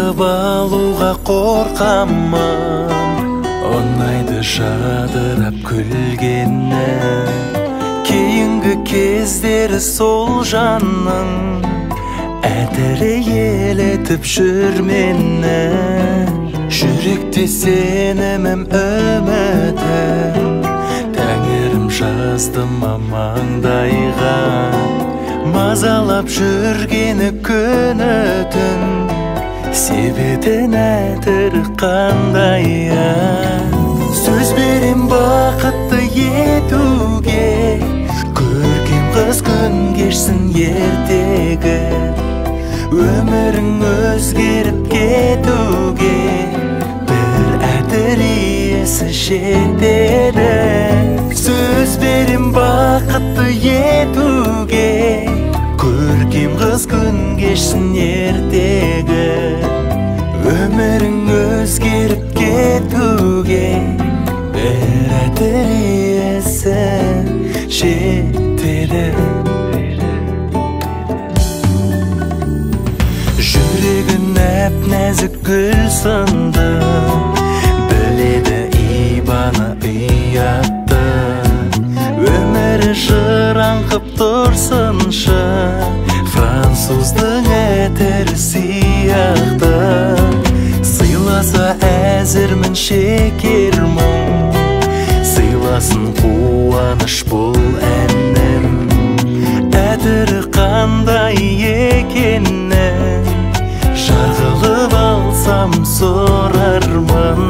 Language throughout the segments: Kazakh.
сатып алуға қорқамын, ұнайды жадырап күлгені. Кейінгі кездері сол жанның әтірі елетіп жүр мені. Жүректе сенімім үмітім, тәңірім жаздым маңдайға. Мазалап жүргені күні түн, себетін әтірі қандай. Сөз берем бақытты етуге, көркем қыз күн кешсін ертегі. Өмірің өзгеріп кетуге, бір әтір иесі жетеді. Сөз берем бақытты етуге, көркем қыз күн кешсін ертегі. Өмірің өзгеріп кетуге, бір әтір иесі жетеді. Жүрегін нәп-нәзік гүл сынды, біледі ибаны ұятты. Өмірі жыраңқып тұрсыншы, француздың әтірі сияқты. Сыйласа әзірмін шекер мұң, сыйласын қуаныш бұл әнім. Әтірі қандай екені, жарғылып алсам сорармын.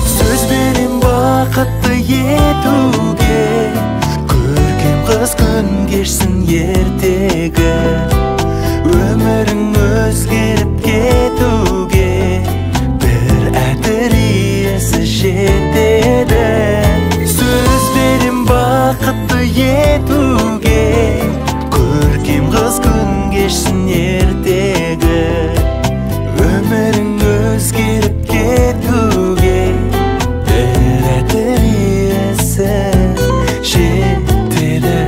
Сөз берем бақытты етуге, көркем қыз күн кешсін ертегі. Өмірің өзгеріп кетуге, бір әтір иесі жетеді. Сөз берем бақытты етуге, көркем қыз күн кешсін ертегі. Өмірің өзгеріп кетуге, бір әтір иесі жетеді.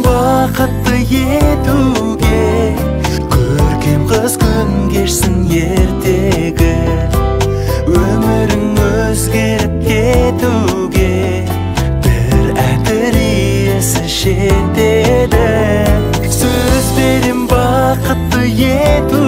Бақытты етуге, көркем қыз күн кешсін ертегі. Өмірің өзгеріп кетуге, бір әтір иесі жетеді. Сөз берем бақытты етуге,